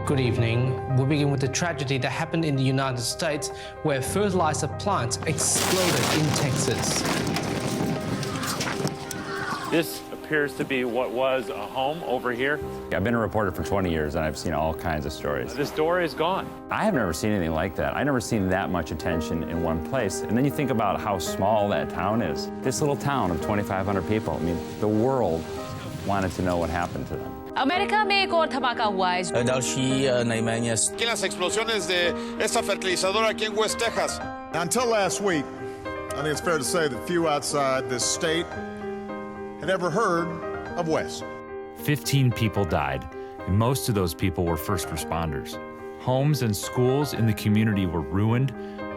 Good evening. We begin with the tragedy that happened in the United States where fertilizer plants exploded in Texas. This appears to be what was a home over here. I've been a reporter for 20 years and I've seen all kinds of stories. This door is gone. I have never seen anything like that. I've never seen that much attention in one place. And then you think about how small that town is. This little town of 2,500 people, I mean, the world wanted to know what happened to them. America में एक और धमाका हुआ है। Que las explosiones de esta fertilizadora aquí en West Texas. Until last week, I think it's fair to say that few outside this state had ever heard of West. 15 people died, and most of those people were first responders. Homes and schools in the community were ruined,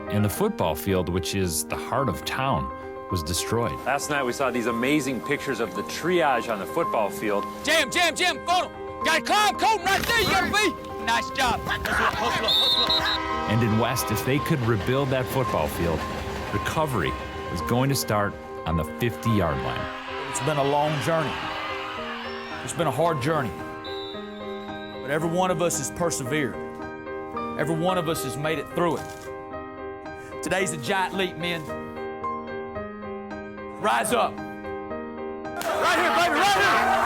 and the football field, which is the heart of town, was destroyed. Last night we saw these amazing pictures of the triage on the football field. Jam, photo. Got a climb, Colton, right there, you gotta be. Nice job. Hustle. And in West, if they could rebuild that football field, recovery was going to start on the 50-yard line. It's been a long journey. It's been a hard journey. But every one of us has persevered. Every one of us has made it through it. Today's a giant leap, men. Rise up. Right here, baby, right here.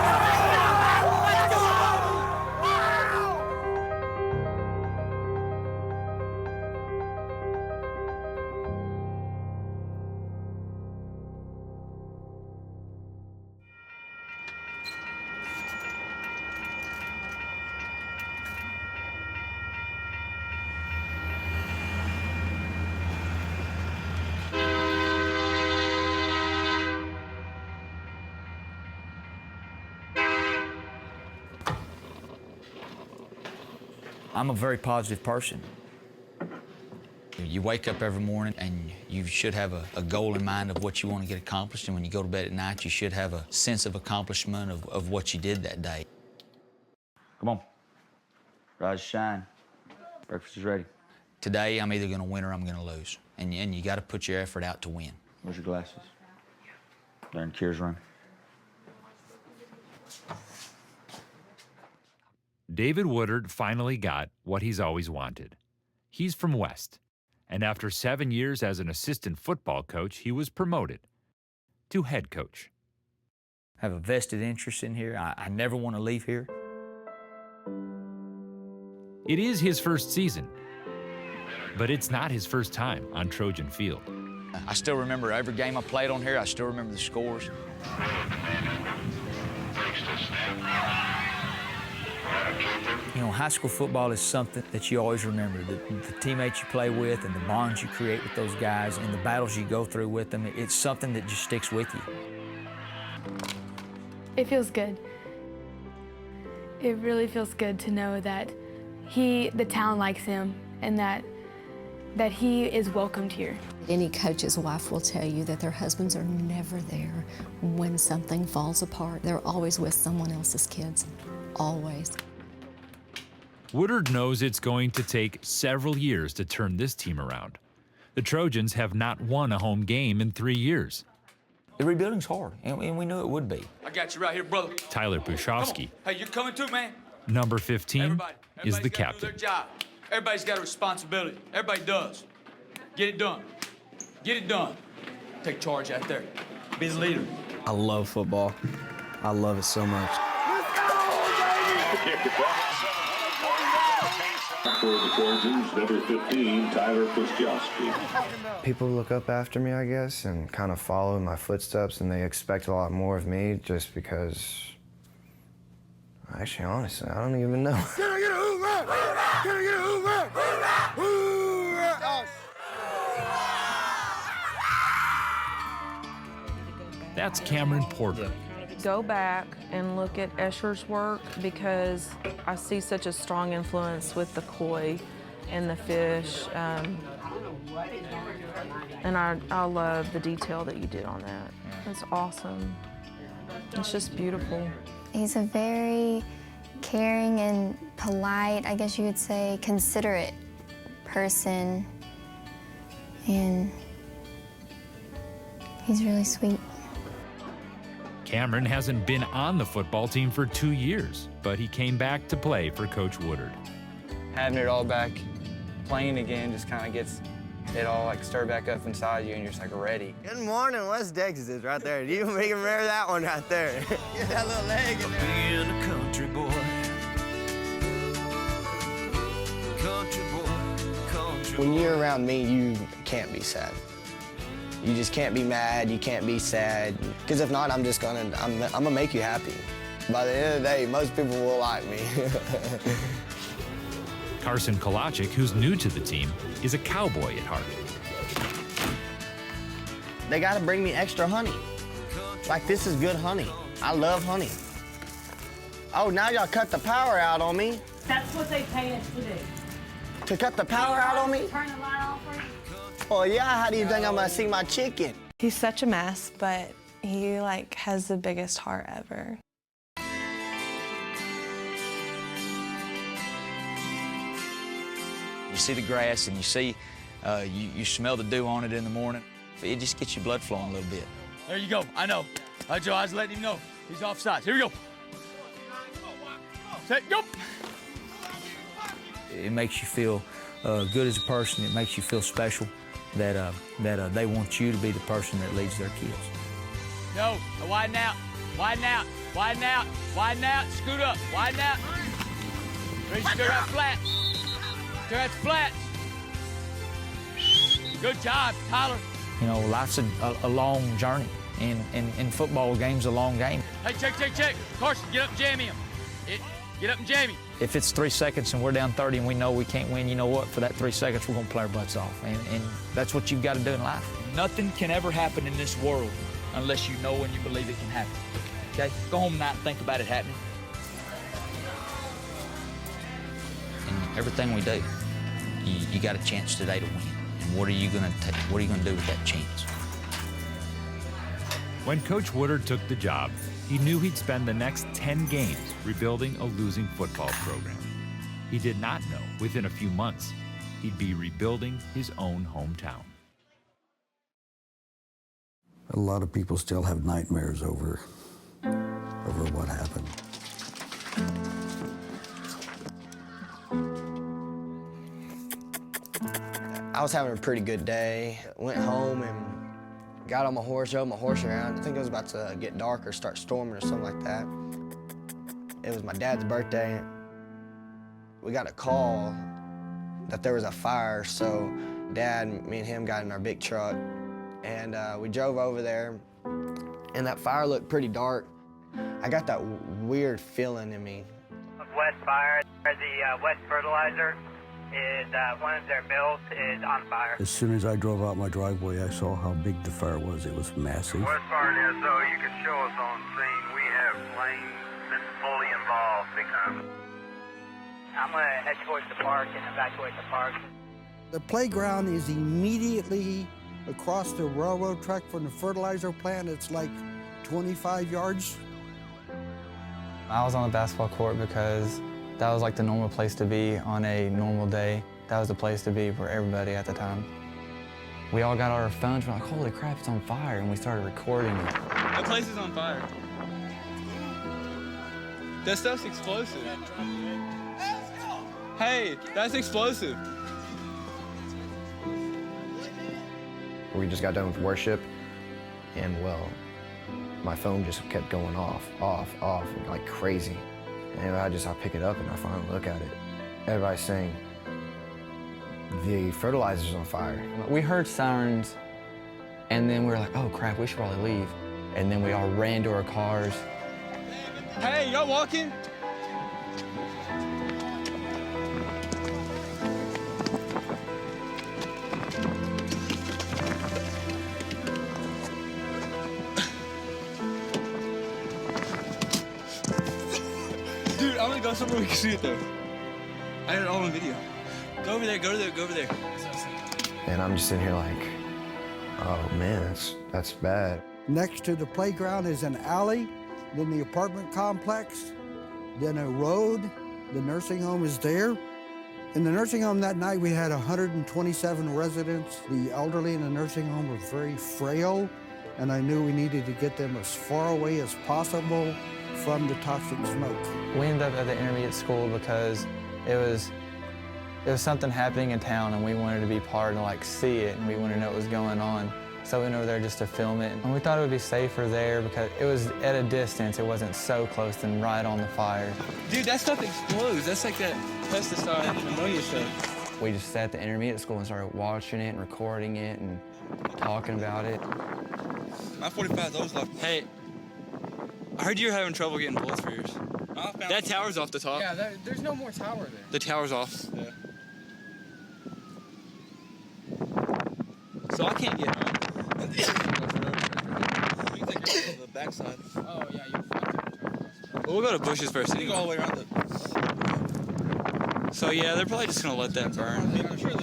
I'm a very positive person. You wake up every morning and you should have a goal in mind of what you want to get accomplished, and when you go to bed at night, you should have a sense of accomplishment of what you did that day. Come on. Rise, shine. Breakfast is ready. Today, I'm either going to win or I'm going to lose, and you got to put your effort out to win. Where's your glasses? They're in Kier's room. David Woodard finally got what he's always wanted. He's from West, and after 7 years as an assistant football coach, he was promoted to head coach. I have a vested interest in here. I never want to leave here. It is his first season, but it's not his first time on Trojan Field. I still remember every game I played on here. I still remember the scores. You know, high school football is something that you always remember. The teammates you play with and the bonds you create with those guys and the battles you go through with them, it's something that just sticks with you. It feels good. It really feels good to know that the town likes him and that he is welcomed here. Any coach's wife will tell you that their husbands are never there when something falls apart. They're always with someone else's kids, always. Woodard knows it's going to take several years to turn this team around. The Trojans have not won a home game in 3 years. The rebuilding's hard, and we knew it would be. I got you right here, brother. Tyler Bushofsky, Hey, you're coming too, man. number 15, Everybody's is the gotta do captain. their job. Everybody's got a responsibility. Everybody does. Get it done. Get it done. Take charge out there. Be the leader. I love football. I love it so much. For the Trojans, number 15, Tyler Puszczowski. People look up after me, I guess, and kind of follow in my footsteps, and they expect a lot more of me just because, actually, honestly, I don't even know. Can I get a hoorah? Can I get a hoorah? Hoorah! That's Cameron Porter. Go back and look at Escher's work because I see such a strong influence with the koi and the fish. And I love the detail that you did on that. It's awesome. It's just beautiful. He's a very caring and polite, I guess you could say, considerate person. And he's really sweet. Cameron hasn't been on the football team for 2 years, but he came back to play for Coach Woodard. having it all back, playing again, just kind of gets it all like stirred back up inside you, and you're just like ready. Good morning, West Texas is right there. You can remember that one right there. Get that little leg in there. Being a country boy. Country boy, country boy. When you're around me, you can't be sad. You just can't be mad, you can't be sad. Because if not, I'm gonna make you happy. By the end of the day, most people will like me. Carson Kolacic, who's new to the team, is a cowboy at heart. They gotta bring me extra honey. Like, this is good honey. I love honey. Oh, now y'all cut the power out on me? That's what they pay us to do. To cut the power out on me? Turn the light off for you? Oh yeah, how do you think I'm gonna see my chicken? He's such a mess, but he like has the biggest heart ever. You see the grass and you see, you smell the dew on it in the morning. It just gets your blood flowing a little bit. There you go. I know. All right, Joe, I was letting him know. He's offsides. Here we go. Set, go. It makes you feel good as a person. It makes you feel special that they want you to be the person that leads their kids. No, widen out, widen out, widen out, widen out, scoot up, widen out. Ready, scoot out flat. Scoot out flat. Good job, Tyler. You know, life's a long journey, and football game's a long game. Hey, check. Carson, get up and jam him. Get up and jam him. If it's 3 seconds and we're down 30 and we know we can't win, you know what? For that 3 seconds, we're gonna play our butts off. And that's what you've got to do in life. Nothing can ever happen in this world unless you know and you believe it can happen. Okay? Go home tonight and think about it happening. And everything we do, you got a chance today to win. And what are you gonna do with that chance? When Coach Woodard took the job, he knew he'd spend the next 10 games rebuilding a losing football program. He did not know within a few months he'd be rebuilding his own hometown. A lot of people still have nightmares over what happened. I was having a pretty good day. Went home and got on my horse, rode my horse around. I think it was about to get dark or start storming or something like that. It was my dad's birthday. We got a call that there was a fire, so Dad, me and him got in our big truck, and we drove over there, and that fire looked pretty dark. I got that weird feeling in me. West Fire, the West Fertilizer is one of their bills is on fire. As soon as I drove out my driveway, I saw how big the fire was. It was massive. West Fire DSO, you can show us on scene. We have planes that's fully involved big time. I'm going to head towards the park and evacuate the park. The playground is immediately across the railroad track from the fertilizer plant. It's like 25 yards. I was on the basketball court because that was like the normal place to be on a normal day. That was the place to be for everybody at the time. We all got our phones, we're like, holy crap, it's on fire, and we started recording it. That place is on fire. That stuff's explosive. Hey, that's explosive. We just got done with worship, and well, my phone just kept going off, like crazy. And I pick it up and I finally look at it. Everybody's saying, the fertilizer's on fire. We heard sirens, and then we were like, oh crap, we should probably leave. And then we all ran to our cars. Hey, y'all walking? Dude, I'm gonna go somewhere we can see it though. I had it all on video. Go over there, go over there. And I'm just sitting here like, oh man, that's bad. Next to the playground is an alley, then the apartment complex, then a road. The nursing home is there. In the nursing home that night, we had 127 residents. The elderly in the nursing home were very frail, and I knew we needed to get them as far away as possible from the toxic smoke. We ended up at the intermediate school because it was There was something happening in town, and we wanted to be part and like see it, and we wanted to know what was going on. So we went over there just to film it. And we thought it would be safer there because it was at a distance. It wasn't so close and right on the fire. Dude, that stuff explodes. That's like that pesticide ammonia stuff. We just sat at the intermediate school and started watching it and recording it and talking about it. My 45's always left. Hey, I heard you're having trouble getting bullets for yours. That tower's off the top. Yeah, there's no more tower there. The tower's off. Yeah. So I can't get home. You can take the backside. Oh, yeah, you Well, we'll go to bushes first. You can go all the way around it. So, yeah, they're probably just going to let that burn. Yeah, I'm sure they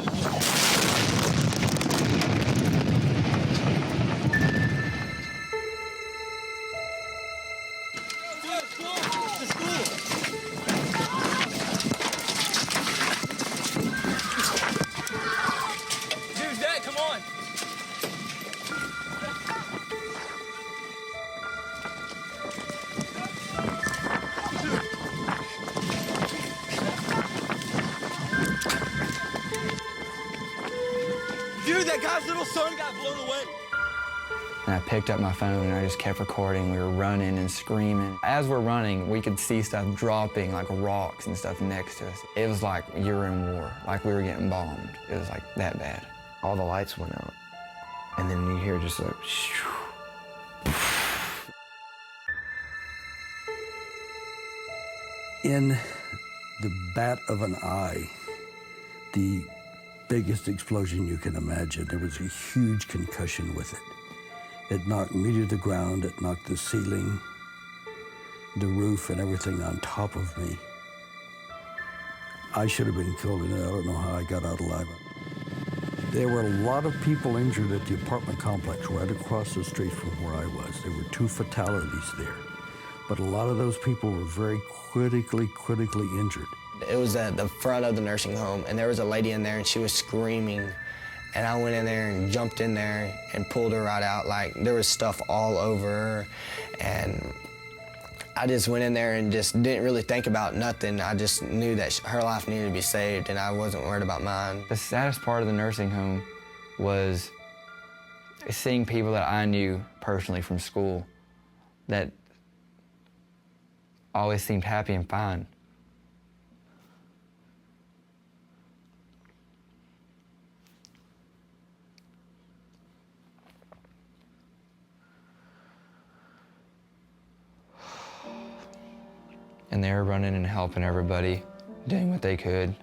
Dude, Dad, come on. Dude, that guy's little son got blown away. And I picked up my phone and I just kept recording. We were running and screaming. As we're running, we could see stuff dropping, like rocks and stuff next to us. It was like you were in war, like we were getting bombed. It was like that bad. All the lights went out. And then you hear just like, shoo. In the bat of an eye, the biggest explosion you can imagine. There was a huge concussion with it. It knocked me to the ground, it knocked the ceiling, the roof, and everything on top of me. I should have been killed in it. I don't know how I got out alive. There were a lot of people injured at the apartment complex right across the street from where I was. There were 2 fatalities there. But a lot of those people were very critically injured. It was at the front of the nursing home, and there was a lady in there, and she was screaming. And I went in there and jumped in there and pulled her right out. Like, there was stuff all over her. And I just went in there and just didn't really think about nothing. I just knew that her life needed to be saved, and I wasn't worried about mine. The saddest part of the nursing home was seeing people that I knew personally from school that always seemed happy and fine. And they were running and helping everybody, doing what they could.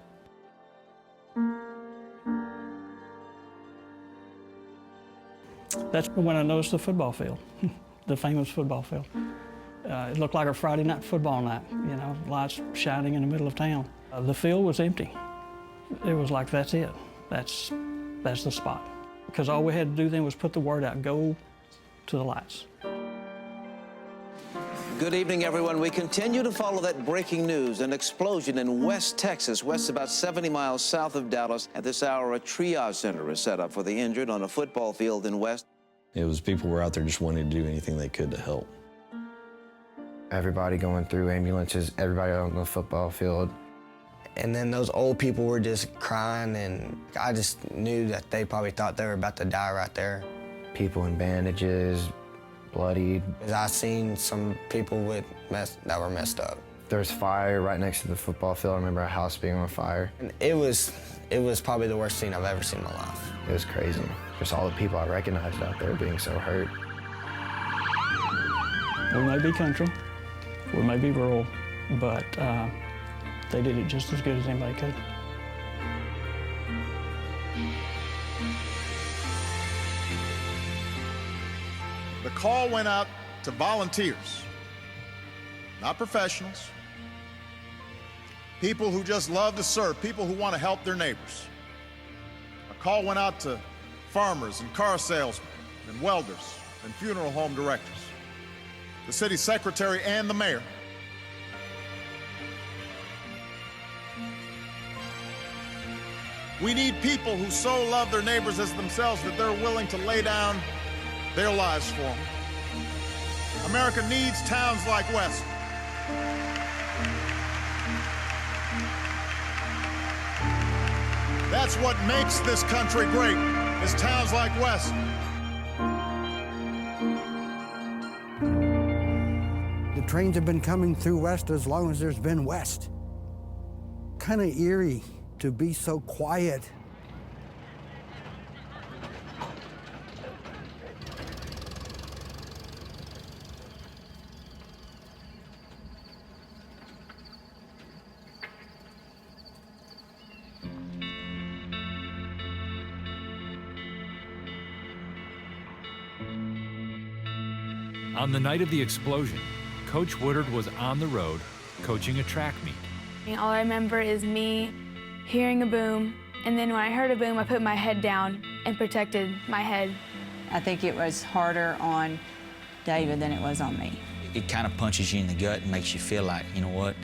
That's when I noticed the football field, the famous football field. It looked like a Friday night football night, you know, lights shining in the middle of town. The field was empty. It was like, that's it. That's the spot. Because all we had to do then was put the word out, go to the lights. Good evening, everyone. We continue to follow that breaking news, an explosion in West Texas, west about 70 miles south of Dallas. At this hour, a triage center is set up for the injured on a football field in West. It was people were out there just wanting to do anything they could to help. Everybody going through, ambulances, everybody on the football field. And then those old people were just crying, and I just knew that they probably thought they were about to die right there. People in bandages, bloodied. I seen some people that were messed up. There was fire right next to the football field. I remember a house being on fire. And it was probably the worst scene I've ever seen in my life. It was crazy. Just all the people I recognized out there being so hurt. We may be country, we may be rural, but they did it just as good as anybody could. The call went out to volunteers, not professionals, people who just love to serve, people who want to help their neighbors. A call went out to farmers and car salesmen and welders and funeral home directors, the city secretary and the mayor. We need people who so love their neighbors as themselves that they're willing to lay down their lives for them. America needs towns like West. That's what makes this country great, is towns like West. The trains have been coming through West as long as there's been West. Kind of eerie to be so quiet. On the night of the explosion, Coach Woodard was on the road coaching a track meet. All I remember is me hearing a boom, and then when I heard a boom, I put my head down and protected my head. I think it was harder on David than it was on me. It kind of punches you in the gut and makes you feel like, you know what,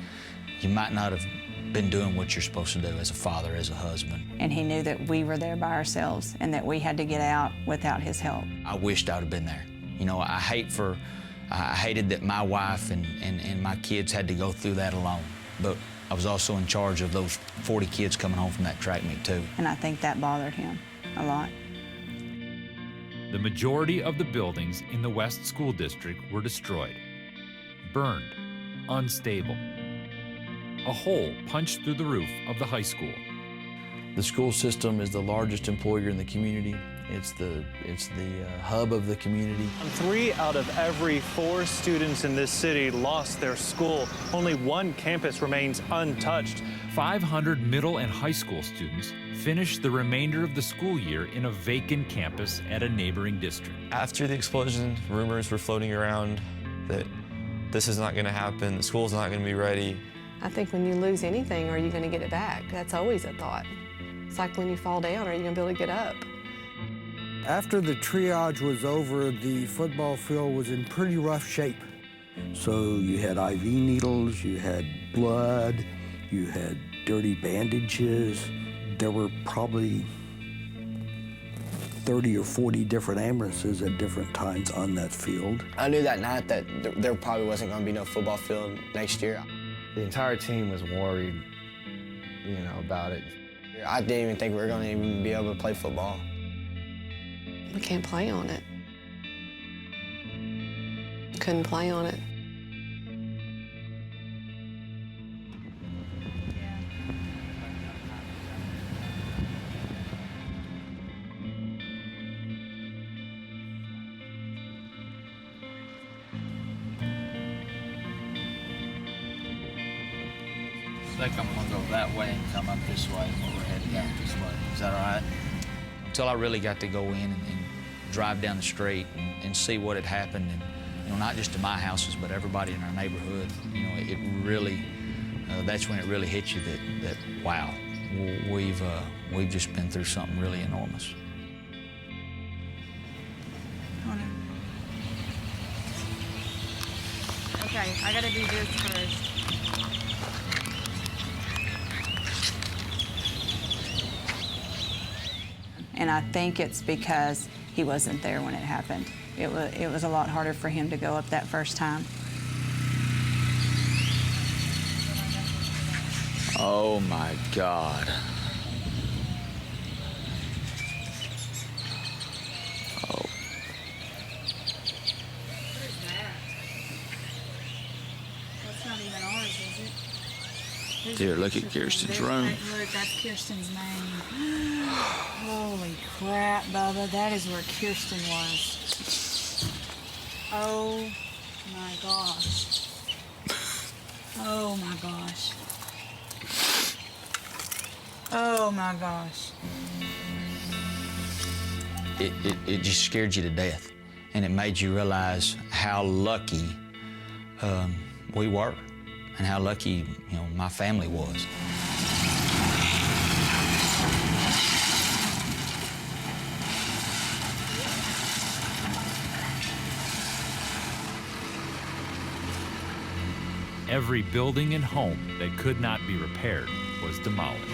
you might not have been doing what you're supposed to do as a father, as a husband. And he knew that we were there by ourselves and that we had to get out without his help. I wished I would have been there. You know, I hated that my wife and my kids had to go through that alone. But I was also in charge of those 40 kids coming home from that track meet, too. And I think that bothered him a lot. The majority of the buildings in the West School District were destroyed, burned, unstable. A hole punched through the roof of the high school. The school system is the largest employer in the community. It's the hub of the community. 3 out of every 4 students in this city lost their school. Only 1 campus remains untouched. 500 middle and high school students finished the remainder of the school year in a vacant campus at a neighboring district. After the explosion, rumors were floating around that this is not going to happen, the school's not going to be ready. I think when you lose anything, are you going to get it back? That's always a thought. It's like when you fall down, are you going to be able to get up? After the triage was over, the football field was in pretty rough shape. So you had IV needles, you had blood, you had dirty bandages. There were probably 30 or 40 different ambulances at different times on that field. I knew that night that there probably wasn't going to be no football field next year. The entire team was worried, about it. I didn't even think we were going to even be able to play football. We can't play on it. Couldn't play on it. I think I'm gonna go that way and come up this way while we're headed out this way. Is that all right? Until I really got to go in and drive down the street and see what had happened, and not just to my houses, but everybody in our neighborhood. It really, that's when it really hit you that wow, we've just been through something really enormous. Okay, I gotta do this first. And I think it's because he wasn't there when it happened. It was a lot harder for him to go up that first time. Oh my God. Oh. That's not even ours, is it? Here, look at Kirsten's room. Look, that's Kirsten's name. Holy crap, Bubba, that is where Kirsten was. Oh my gosh. Oh my gosh. Oh my gosh. It just scared you to death, and it made you realize how lucky we were, and how lucky my family was. Every building and home that could not be repaired was demolished.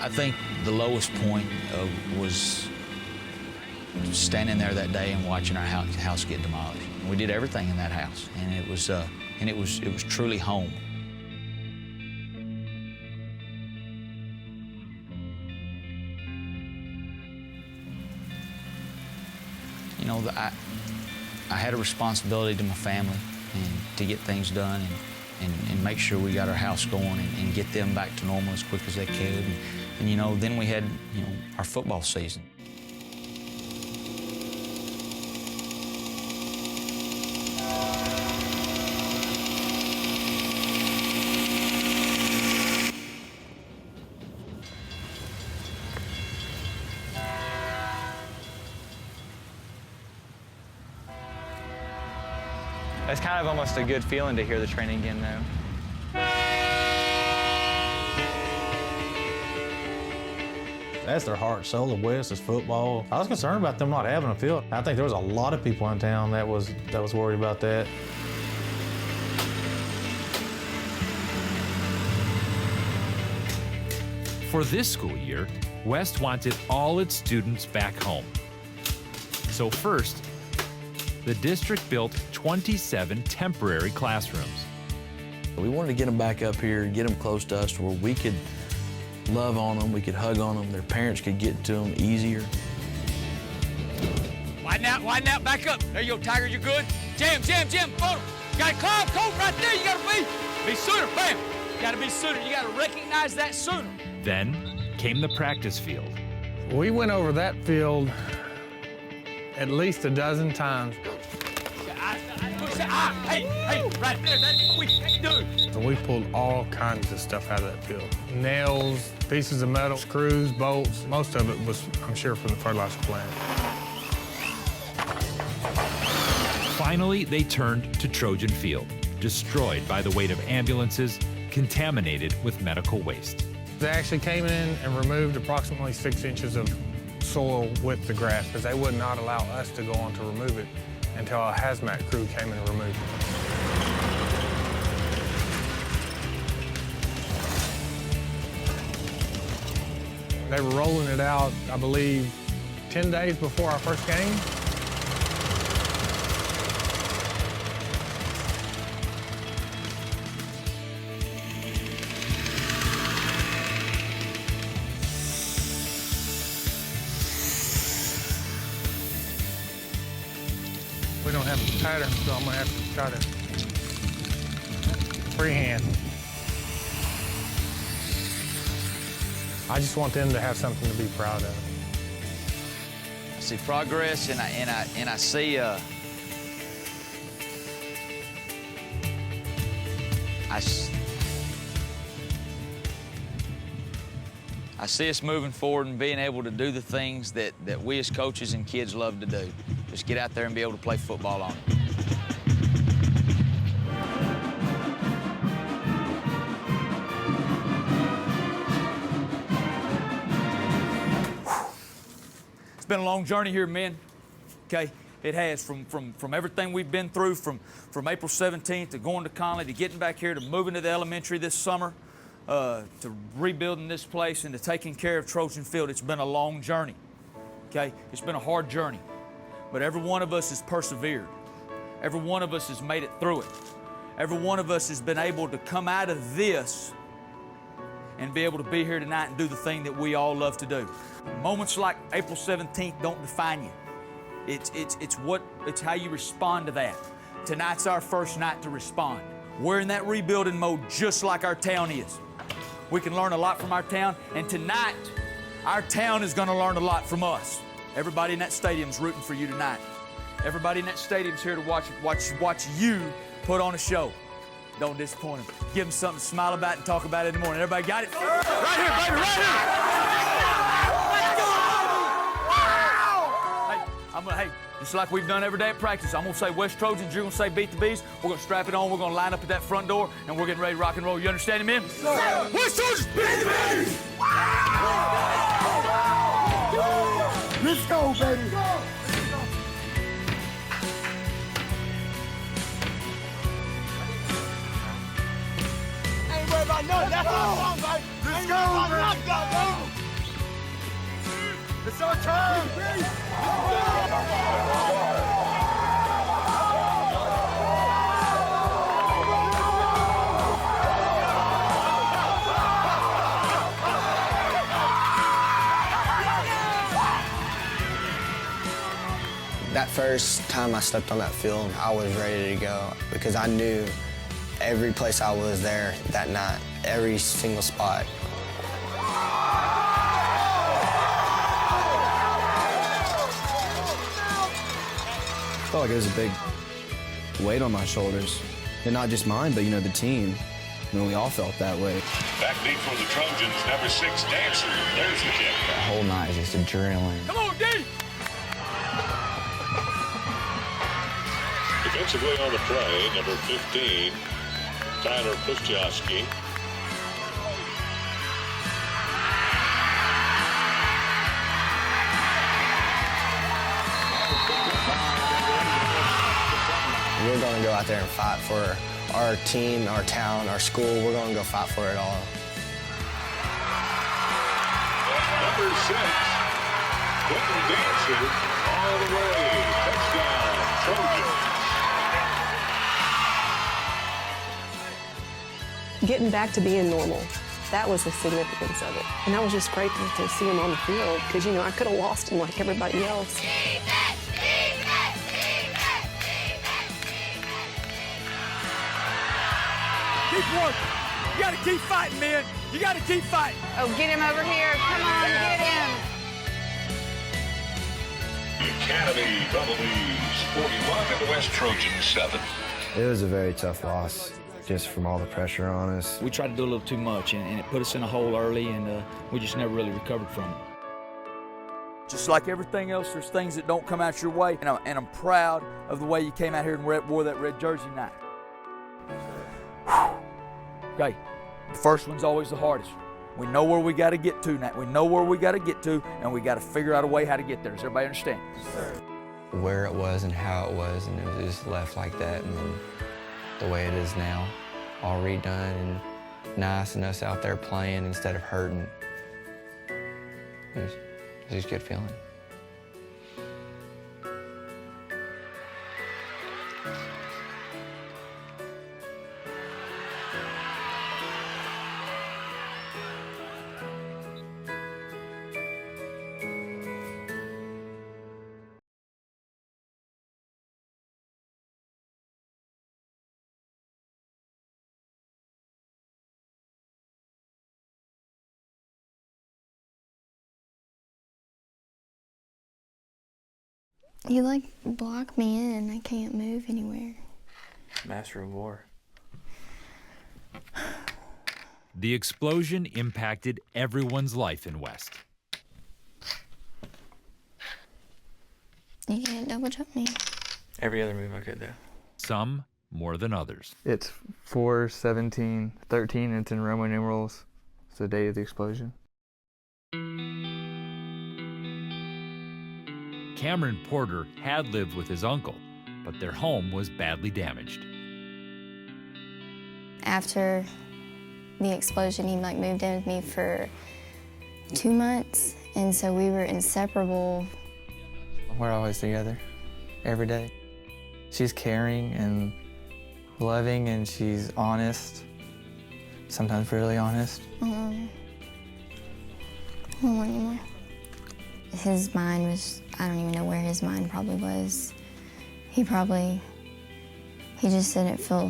I think the lowest point was standing there that day and watching our house get demolished. We did everything in that house, and it was truly home. You know, I had a responsibility to my family and to get things done and make sure we got our house going and get them back to normal as quick as they could. And you know, then we had, you know, our football season. It's kind of almost a good feeling to hear the training again, though. That's their heart and soul of West is football. I was concerned about them not having a field. I think there was a lot of people in town that was worried about that. For this school year, West wanted all its students back home. So first, the district built 27 temporary classrooms. We wanted to get them back up here, get them close to us where we could love on them, we could hug on them, their parents could get to them easier. Widen out, back up. There you go, Tiger, you good? Jam, photo. You gotta climb, Colt, right there, you gotta be sooner, bam. You gotta be sooner, you gotta recognize that sooner. Then came the practice field. We went over that field at least a dozen times. Hey, right there, that's what we can do. So we pulled all kinds of stuff out of that field. Nails, pieces of metal, screws, bolts. Most of it was, I'm sure, from the fertilizer plant. Finally, they turned to Trojan Field, destroyed by the weight of ambulances, contaminated with medical waste. They actually came in and removed approximately 6 inches of soil with the grass because they would not allow us to go on to remove it until a hazmat crew came and removed it. They were rolling it out, I believe, 10 days before our first game. We don't have a pattern, so I'm gonna have to try to freehand. I just want them to have something to be proud of. I see progress, and I see I see us moving forward and being able to do the things that we as coaches and kids love to do. Just get out there and be able to play football on it. It's been a long journey here, men. Okay, it has, from everything we've been through, from April 17th to going to Conley to getting back here to moving to the elementary this summer, to rebuilding this place and to taking care of Trojan Field. It's been a long journey. Okay, it's been a hard journey, but every one of us has persevered. Every one of us has made it through it. Every one of us has been able to come out of this and be able to be here tonight and do the thing that we all love to do. Moments like April 17th don't define you. It's how you respond to that. Tonight's our first night to respond. We're in that rebuilding mode just like our town is. We can learn a lot from our town, and tonight, our town is gonna learn a lot from us. Everybody in that stadium's rooting for you tonight. Everybody in that stadium's here to watch you put on a show. Don't disappoint them. Give them something to smile about and talk about it in the morning. Everybody got it? Right here, baby, right here! Hey, just like we've done every day at practice, I'm gonna say West Trojans, you're gonna say Beat the Bees. We're gonna strap it on, we're gonna line up at that front door, and we're getting ready to rock and roll. You understand me, men? Yes, West Trojans, Beat the Bees! Let's go, baby! Ain't worried about nothing. That's what I'm on, baby. Let's go, baby. It's our turn. That first time I stepped on that field, I was ready to go because I knew every place I was there that night, every single spot. I felt like it was a big weight on my shoulders. And not just mine, but, the team. We all felt that way. Backbeat for the Trojans, number 6, Dancer. There's the kick. The whole night is just adrenaline. Come on, D! Defensively on the play, number 15, Tyler Pustiowski. We're going to go out there and fight for our team, our town, our school. We're going to go fight for it all. Number 6, Quentin Dancer, all the way. Touchdown, Trojans. Getting back to being normal, that was the significance of it. And I was just grateful to see him on the field because, I could have lost him like everybody else. Keep working. You gotta keep fighting, man. You gotta keep fighting. Oh, get him over here. Come on, get him. Academy Bumblebees 41 and the West Trojans 7. It was a very tough loss, just from all the pressure on us. We tried to do a little too much, and it put us in a hole early, and we just never really recovered from it. Just like everything else, there's things that don't come out your way, and I'm proud of the way you came out here and wore that red jersey tonight. Okay, the first one's always the hardest. We know where we got to get to now. We know where we got to get to, and we got to figure out a way how to get there. Does everybody understand? Where it was and how it was, and it was just left like that, and then the way it is now, all redone and nice, and us out there playing instead of hurting. It was just a good feeling. You block me in. I can't move anywhere. Master of War. The explosion impacted everyone's life in West. You can't double jump me. Every other move I could do. Some more than others. It's 4/17/13. It's in Roman numerals. It's the day of the explosion. Cameron Porter had lived with his uncle, but their home was badly damaged. After the explosion, he moved in with me for 2 months, and so we were inseparable. We're always together, every day. She's caring and loving, and she's honest, sometimes really honest. I don't want anymore. His mind was, I don't even know where his mind probably was. He just didn't feel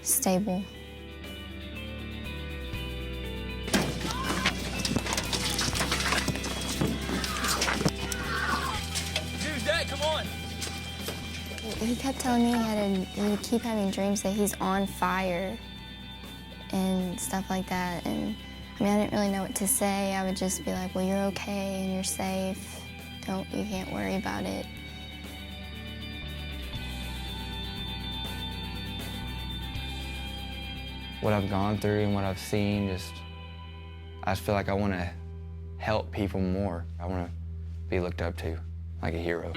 stable. Who's that? Come on. He kept telling me he would keep having dreams that he's on fire and stuff like that. And I didn't really know what to say. I would just be like, well, you're okay and you're safe. You can't worry about it. What I've gone through and what I've seen, I just feel like I want to help people more. I want to be looked up to, like a hero.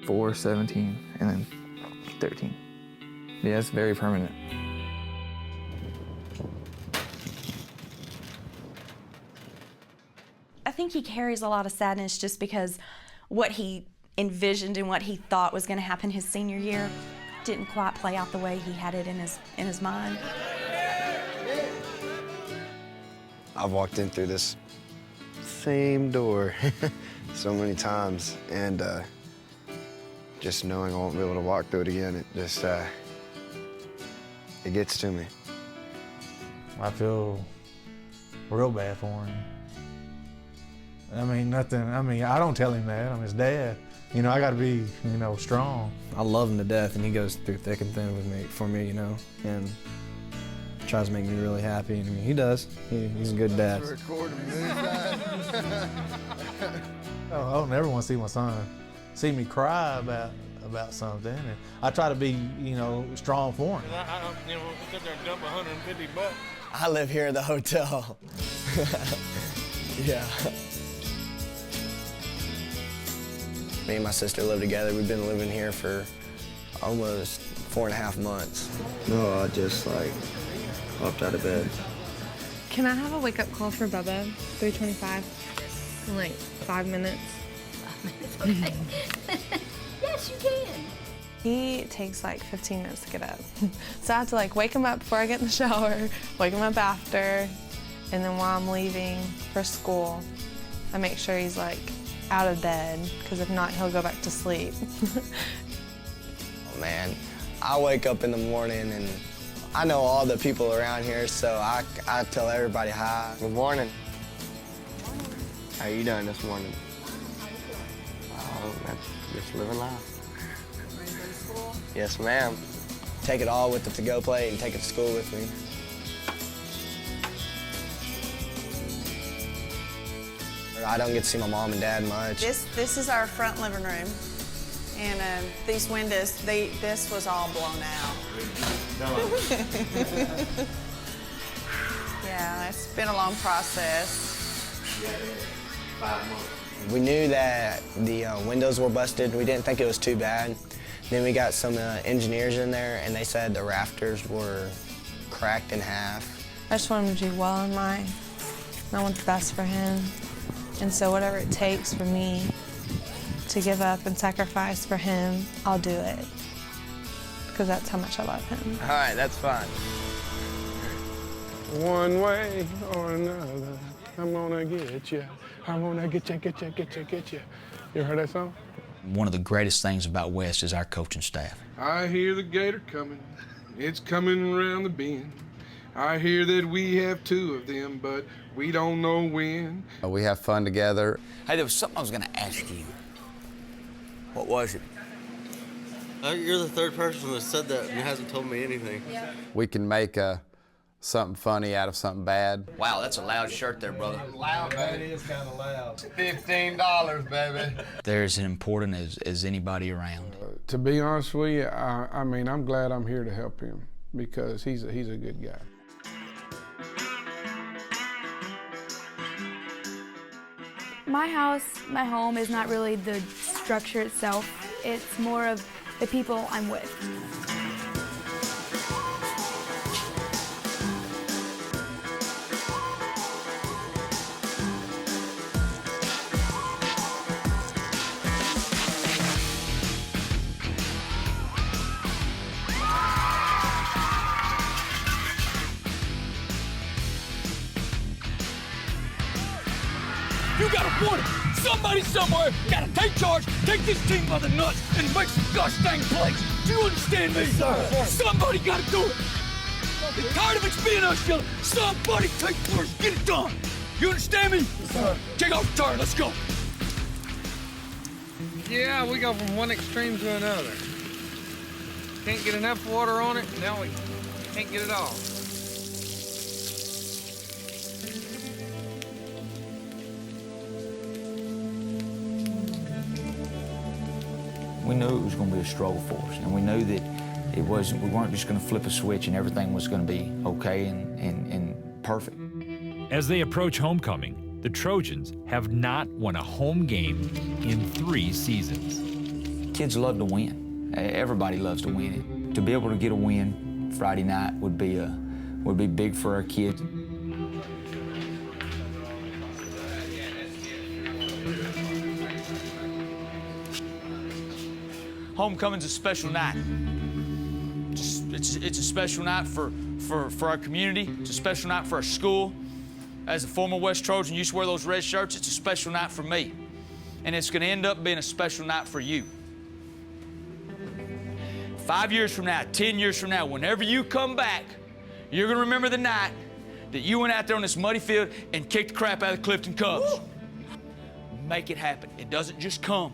4/17 and then 13. Yeah, it's very permanent. think he carries a lot of sadness just because what he envisioned and what he thought was going to happen his senior year didn't quite play out the way he had it in his mind. I've walked in through this same door so many times, and just knowing I won't be able to walk through it again, it just, it gets to me. I feel real bad for him. I mean, I don't tell him that. I'm his dad. You know, I gotta be, you know, strong. I love him to death, and he goes through thick and thin with me, for me, you know, and tries to make me really happy. And I mean, he does. He's a good dad. I'll never want to see my son see me cry about something. And I try to be, you know, strong for him. You know, sit there and dump $150. I live here in the hotel. Yeah. Me and my sister live together. We've been living here for almost 4.5 months. No, I just like hopped out of bed. Can I have a wake-up call for Bubba? 3:25 in like 5 minutes. Okay. Yes, you can. He takes like 15 minutes to get up. So I have to like wake him up before I get in the shower, wake him up after, and then while I'm leaving for school, I make sure he's like out of bed, because if not, he'll go back to sleep. Oh, man, I wake up in the morning and I know all the people around here, so I tell everybody hi. Good morning. How you doing this morning? Oh, that's just living life. Ready to go to school? Yes, ma'am. Take it all with the to-go plate and take it to school with me. I don't get to see my mom and dad much. This is our front living room, and these windows, this was all blown out. Yeah, it's been a long process. 5 months. We knew that the windows were busted. We didn't think it was too bad. Then we got some engineers in there, and they said the rafters were cracked in half. I just want him to do well in life. I want the best for him. And so whatever it takes for me to give up and sacrifice for him, I'll do it. Because that's how much I love him. All right, that's fine. One way or another, I'm gonna get you. I'm gonna get you. You ever heard that song? One of the greatest things about West is our coaching staff. I hear the gator coming. It's coming around the bend. I hear that we have 2 of them, but we don't know when. We have fun together. Hey, there was something I was gonna ask you. What was it? You're the third person that said that and hasn't told me anything. We can make something funny out of something bad. Wow, that's a loud shirt there, brother. Loud, man. It is kind of loud. $15, baby. They're as important as anybody around. To be honest with you, I mean, I'm glad I'm here to help him because he's a good guy. My house, my home, is not really the structure itself. It's more of the people I'm with. You gotta want it. Somebody somewhere gotta take charge, take this team by the nuts, and make some gosh dang plays. Do you understand me? Yes, sir. Somebody gotta do it. I'm tired of it being us yelling. Somebody take first. Get it done. You understand me? Yes, sir. Take off the turn. Let's go. Yeah, we go from one extreme to another. Can't get enough water on it, now we can't get it all. We knew it was going to be a struggle for us, and we knew that we weren't just going to flip a switch and everything was going to be okay and perfect. As they approach homecoming, the Trojans have not won a home game in 3 seasons. Kids love to win. Everybody loves to win. To be able to get a win Friday night would be big for our kids. homecoming's a special night. It's a special night for our community. It's a special night for our school. As a former West Trojan, used to wear those red shirts. It's a special night for me. And it's going to end up being a special night for you. 5 years from now, 10 years from now, whenever you come back, you're going to remember the night that you went out there on this muddy field and kicked the crap out of the Clifton Cubs. Woo! Make it happen. It doesn't just come.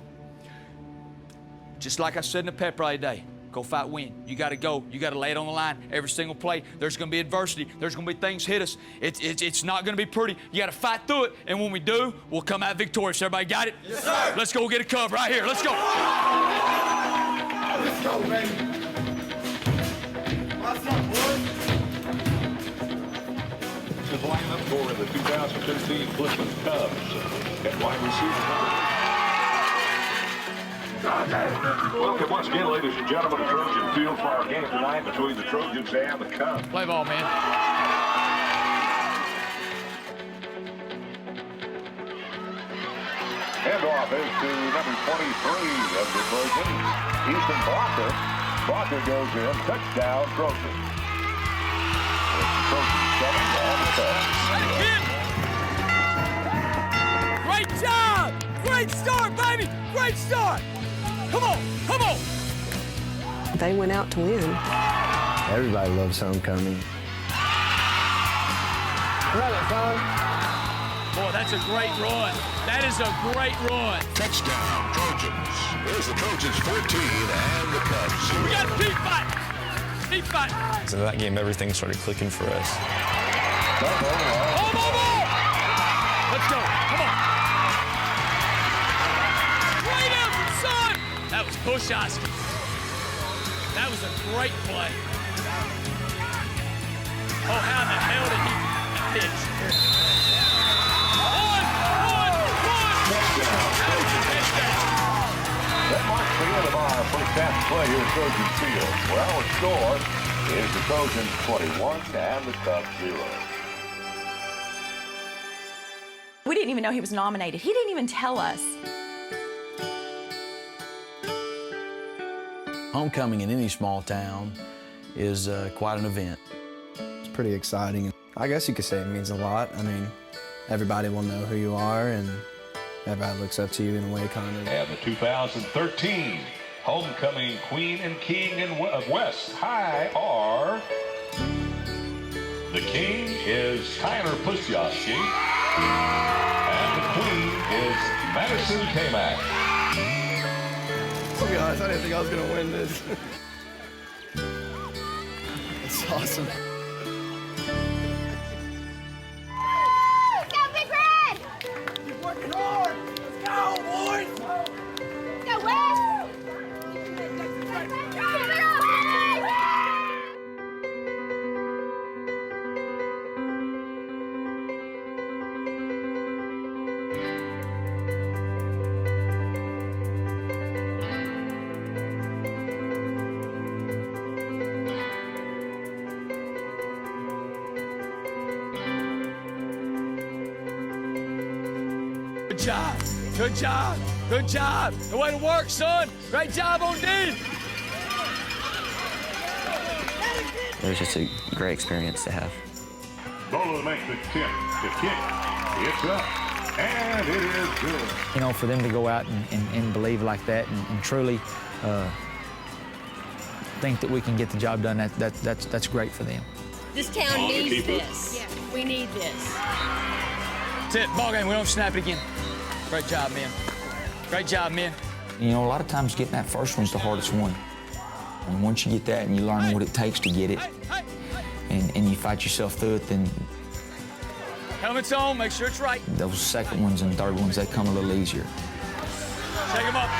Just like I said in the pep rally today, go fight, win. You got to go. You got to lay it on the line every single play. There's going to be adversity. There's going to be things hit us. It's not going to be pretty. You got to fight through it, and when we do, we'll come out victorious. Everybody got it? Yes, sir. Let's go get a Cub right here. Let's go. Let's go, baby. What's up, boys? This is lineup for the 2015 Clifton Cubs. At wide receiver. Welcome once again, ladies and gentlemen, to Trojan Field for our game tonight between the Trojans and the Cubs. Play ball, man. Handoff is to number 23 of the Trojans, Easton Blocker. Blocker goes in, touchdown, Trojans. It's the Trojans 7 and the Cubs. Great job! Great start, baby! Great start! Come on, come on! They went out to win. Everybody loves homecoming. Love it, son. Boy, that's a great run. That is a great run. Touchdown, Trojans. There's the Trojans 14 and the Cubs 0. We got to keep fighting. Keep fighting. So in that game, everything started clicking for us. Let's go. Come on. Great effort, son. That was push Oscar. That was a great play. Oh, how in the hell did he pitch? That marks the end of our first half play here at Trojan Field, where our score is the Trojans 21 and the Cubs 0. We didn't even know he was nominated. He didn't even tell us. Homecoming in any small town is quite an event. It's pretty exciting. I guess you could say it means a lot. I mean, everybody will know who you are, and everybody looks up to you in a way, kind of. And the 2013 Homecoming Queen and King of West High are... The King is Tyler Pusyaski, and the Queen is Madison K-Mac. To be honest, I didn't think I was going to win this. It's awesome. Let's go, Big Red! Keep working hard. Let's go, boys. Let's go, West! Keep it up, Good job. Good job. Good job. The way to work, son. Great job on D. It was just a great experience to have. Bolo to make the tip. The kick. It's up. And it is good. You know, for them to go out and believe like that and truly think that we can get the job done, that's great for them. This town needs this. Yeah, we need this. That's it. Ball game. We don't snap it again. Great job, man. Great job, man. You know, a lot of times getting that first one's the hardest one. And once you get that and you learn what it takes to get it, and you fight yourself through it, then Helmet's on. Make sure it's right. those second ones and third ones, they come a little easier. Take him up.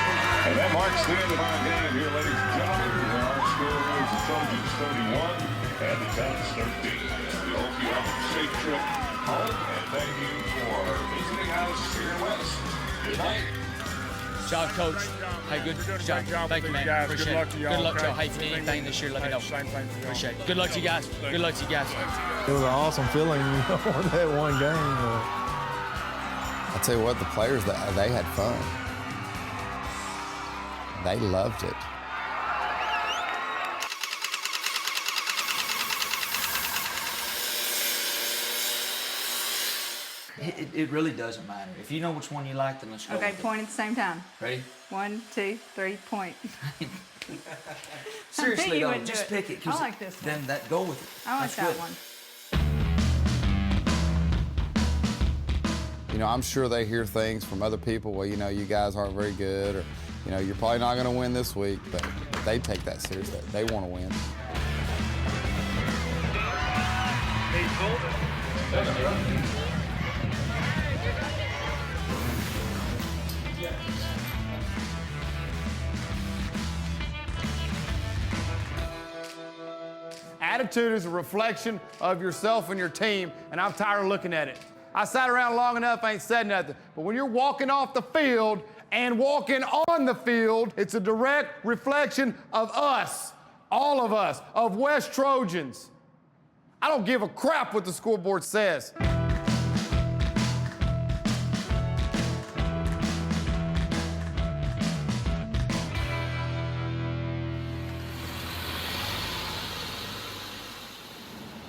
And that marks the end of our game here, ladies and gentlemen. Our score is the Trojans 31 and the Cubs 13. We hope you have a safe trip home, and thank you for visiting us here West. Good night. Good job, Coach. Hey, good job. Thank you, man. Appreciate it. Good luck to y'all. Hey, if you need anything this year, let me know. Appreciate it. Good luck to you guys. Good luck to you guys. It was an awesome feeling, you know, that one game. I tell you what, the players, they had fun. They loved it. It really doesn't matter. If you know which one you like, then let's go. Okay, with point at the same time. it. Ready? 1, 2, 3, point. Seriously You though, wouldn't do just it. pick it. I 'Cause like this one. Then go with it. I like That's that good. one. You know, I'm sure they hear things from other people. Well, you know, you guys aren't very good, or you know, you're probably not going to win this week. But they take that seriously. They want to win. Attitude is a reflection of yourself and your team, and I'm tired of looking at it. I sat around long enough, I ain't said nothing. But when you're walking off the field and walking on the field, it's a direct reflection of us, all of us, of West Trojans. I don't give a crap what the scoreboard says.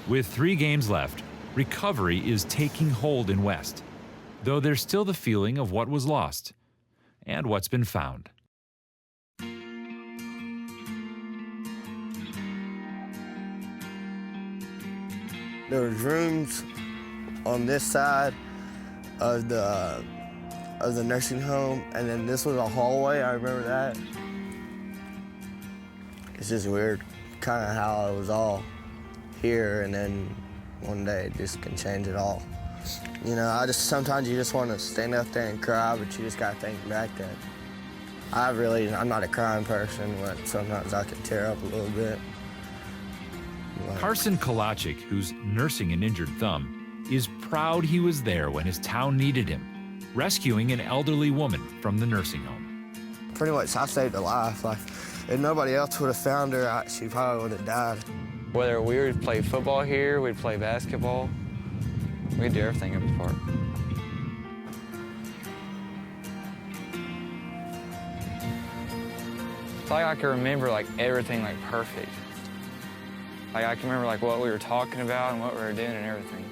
With 3 games left, recovery is taking hold in West, though there's still the feeling of what was lost and what's been found. There was rooms on this side of the nursing home, and then this was a hallway. I remember that. It's just weird, kind of how it was all here, and then one day it just can change it all. You know, sometimes you just want to stand up there and cry, but you just got to think back that I'm not a crying person, but sometimes I can tear up a little bit. Carson Kalachik, who's nursing an injured thumb, is proud he was there when his town needed him, rescuing an elderly woman from the nursing home. Pretty much, I saved her life. Like, if nobody else would have found her, she probably would have died. Whether we would play football here, we'd play basketball, we'd do everything up the park. It's like I can remember everything perfect. I can remember what we were talking about and what we were doing and everything.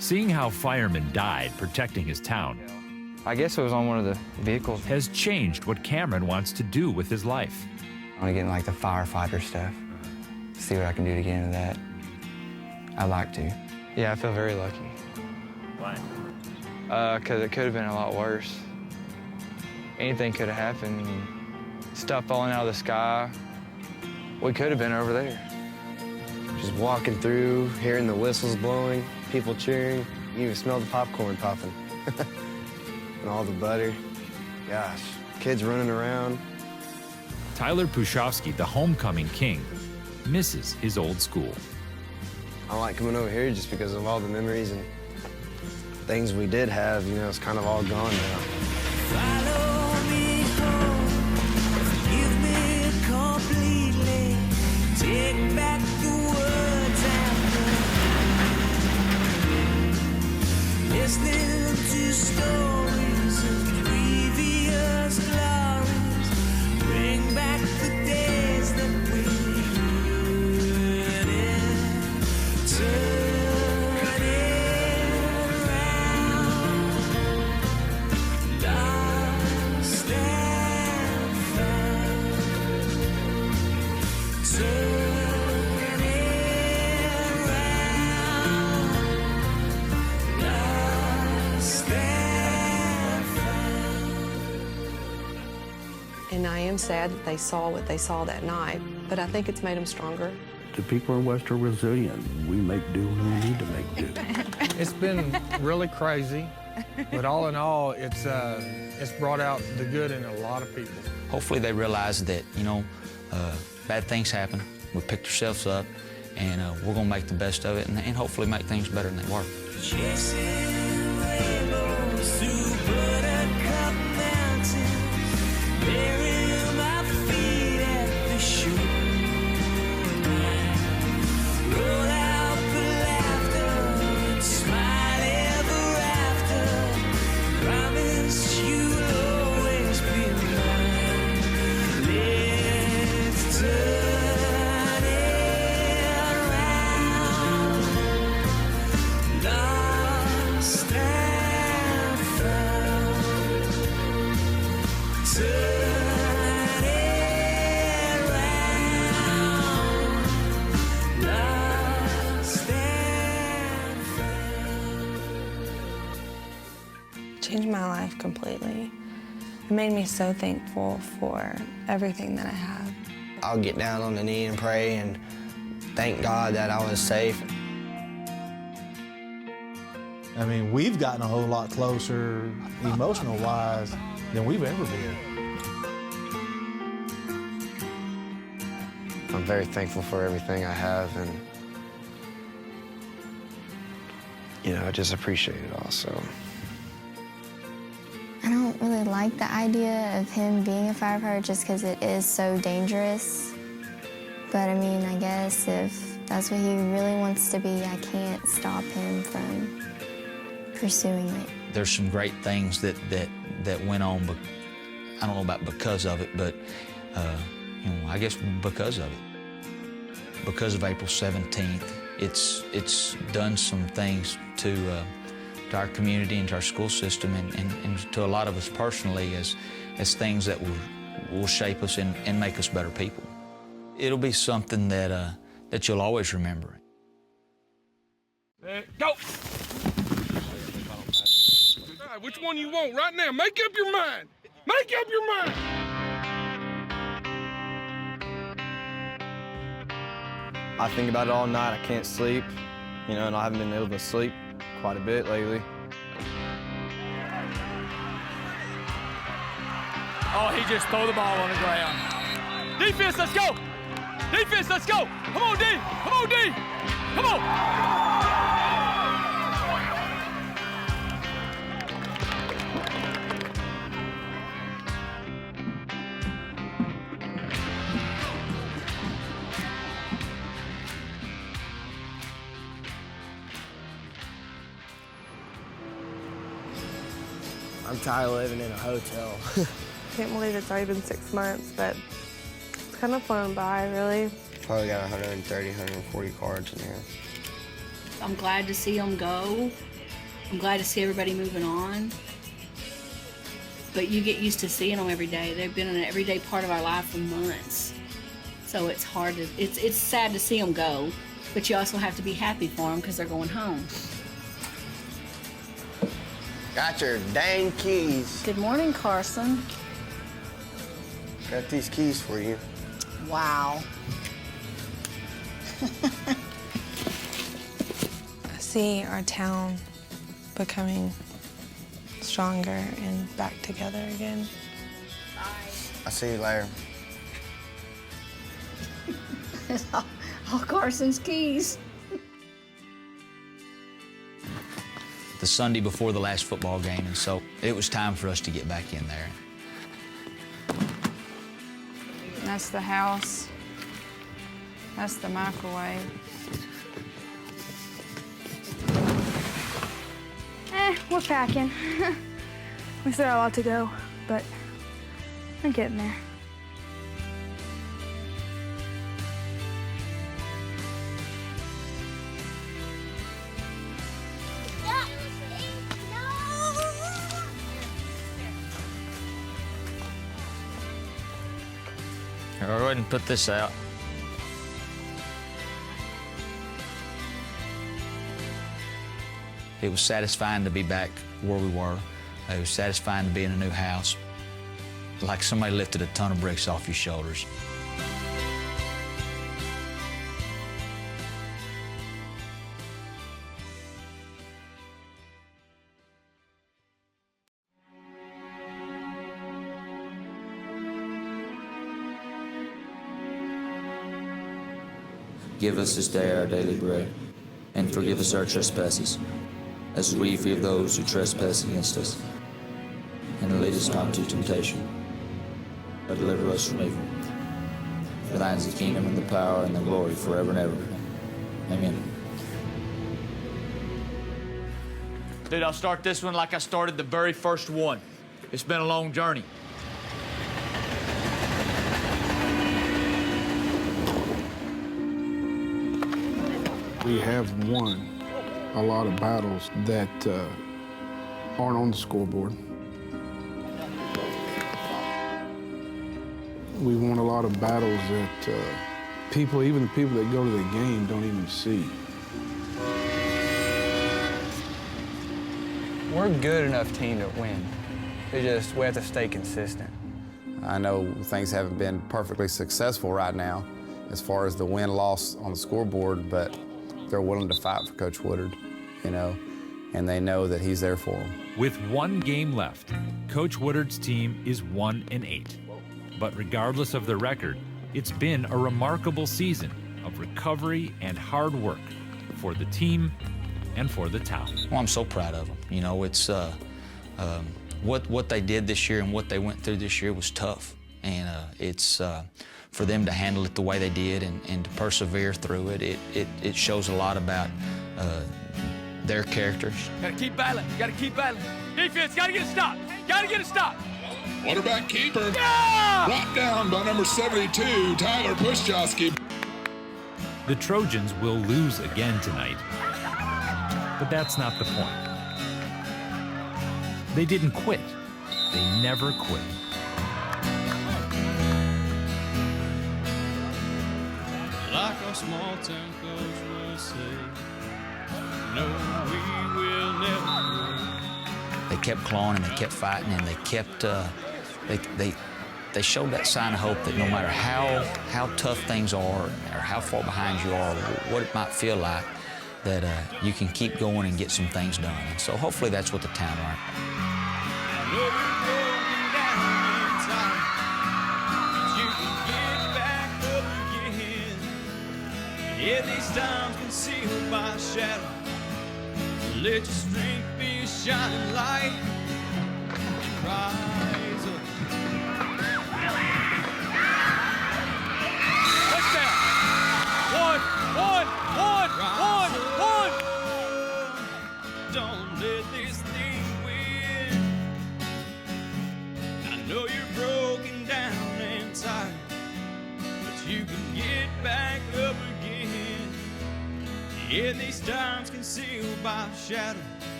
Seeing how firemen died protecting his town, I guess it was on one of the vehicles, has changed what Cameron wants to do with his life. I want to get in the firefighter stuff, see what I can do to get into that. I'd like to. Yeah, I feel very lucky. Why? Because it could have been a lot worse. Anything could have happened. Stuff falling out of the sky. We could have been over there. Just walking through, hearing the whistles blowing, people cheering. You even smell the popcorn popping. And all the butter. Gosh, kids running around. Tyler Pushofsky, the homecoming king, misses his old school. I like coming over here just because of all the memories and things we did have. You know, it's kind of all gone now. Follow me home, forgive me completely, take back the words and listening to stories of previous glories, bring back the days that we lived in, turn it around, lost and found, turn it around, lost and found. And I am sad that they saw what they saw that night, but I think it's made them stronger. The people in West are resilient. We make do when we need to make do. It's been really crazy, but all in all, it's brought out the good in a lot of people. Hopefully they realize that, bad things happen. We picked ourselves up, and we're going to make the best of it and hopefully make things better than they were. Chasing rainbows through buttercup mountains, burying my feet at the shore. Roll out the laughter and smile ever after. Promise you'll always be mine. turn it round, lost and found. Changed my life completely. It made me so thankful for everything that I have. I'll get down on the knee and pray and thank God that I was safe. I mean, we've gotten a whole lot closer, emotional-wise, than we've ever been. I'm very thankful for everything I have, and I just appreciate it all. So I don't really like the idea of him being a firefighter just because it is so dangerous. But I mean, I guess if that's what he really wants to be, I can't stop him from pursuing it. There's some great things that went on, but I don't know about because of it, but I guess because of it. Because of April 17th, it's done some things to our community and to our school system and to a lot of us personally as things that will shape us and make us better people. It'll be something that you'll always remember. Go! All right, which one you want right now? Make up your mind. Make up your mind. I think about it all night. I can't sleep, and I haven't been able to sleep quite a bit lately. Oh, he just threw the ball on the ground. Defense, let's go! Defense, let's go! Come on, D! Come on, D! Come on! I'm tired of living in a hotel. Can't believe it's already been 6 months, but it's kind of flown by, really. Probably got 130, 140 cards in here. I'm glad to see them go. I'm glad to see everybody moving on. But you get used to seeing them every day. They've been an everyday part of our life for months. So it's hard to, it's sad to see them go, but you also have to be happy for them because they're going home. Got your dang keys. Good morning, Carson. Got these keys for you. Wow. I see our town becoming stronger and back together again. I'll see you later. All Carson's keys. The Sunday before the last football game, and so it was time for us to get back in there. That's the house. That's the microwave. We're packing. We still got a lot to go, but we're getting there. I'll go ahead and put this out. It was satisfying to be back where we were. It was satisfying to be in a new house. Like somebody lifted a ton of bricks off your shoulders. Give us this day our daily bread, and forgive us our trespasses, as we forgive those who trespass against us. And lead us not into temptation, but deliver us from evil. For thine is the kingdom and the power and the glory forever and ever. Amen. Dude, I'll start this one like I started the very first one. It's been a long journey. We have won a lot of battles that aren't on the scoreboard. We won a lot of battles that people, even the people that go to the game, don't even see. We're a good enough team to win. We have to stay consistent. I know things haven't been perfectly successful right now as far as the win-loss on the scoreboard, but they're willing to fight for Coach Woodard, you know, and they know that he's there for them. With one game left, Coach Woodard's team is 1-8. But regardless of the record, it's been a remarkable season of recovery and hard work for the team and for the town. Well, I'm so proud of them. You know, it's what they did this year and what they went through this year was tough, and it's for them to handle it the way they did and to persevere through it. It shows a lot about their characters. Gotta keep battling. Gotta keep battling. Defense, gotta get a stop. Gotta get a stop. Quarterback keeper. Yeah! Brought down by number 72, Tyler Puszczowski. The Trojans will lose again tonight, but that's not the point. They didn't quit. They never quit. Like our small town coach would say, no, we will never quit. They kept clawing and they kept fighting and they kept, they showed that sign of hope that no matter how tough things are or how far behind you are, what it might feel like, that you can keep going and get some things done. And so hopefully that's what the town learned. I know you're broken down inside, but you can get back up again. Yeah, these times concealed by shadow. Let your strength be a shining light and rise up. Touchdown! One! Don't let this thing win. I know you're broken down and tired, but you can get back up again. Yeah, these times concealed by shadow.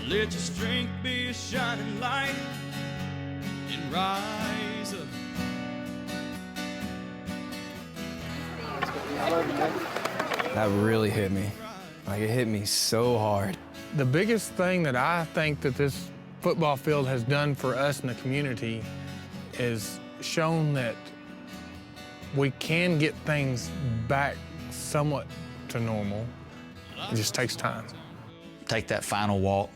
Let your strength be a shining light and rise up. That really hit me. Like, it hit me so hard. The biggest thing that I think that this football field has done for us in the community is shown that we can get things back somewhat to normal. It just takes time. Take that final walk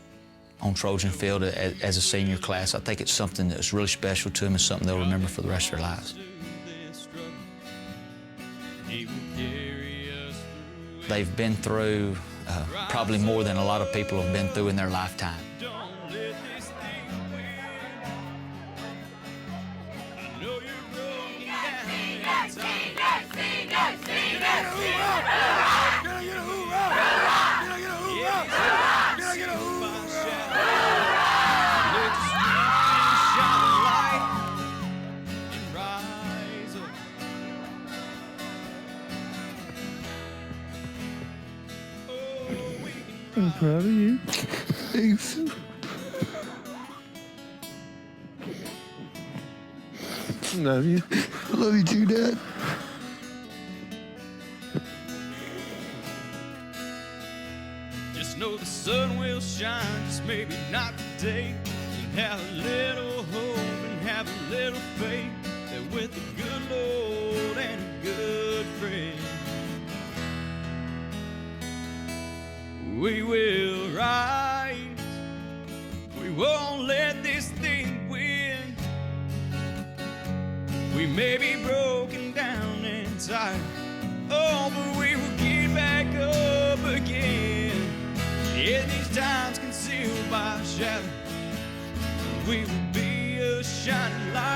on Trojan Field as a senior class. I think it's something that's really special to them and something they'll remember for the rest of their lives. They've been through probably more than a lot of people have been through in their lifetime. I'm proud of you. Thanks. Love you. Love you too, Dad. Just know the sun will shine, just maybe not today. And have a little hope and have a little faith that with a good Lord and a good friend, we will rise. We won't let this thing win. We may be broken down and tired, oh, but we will get back up again. In these times concealed by shadow, we will be a shining light.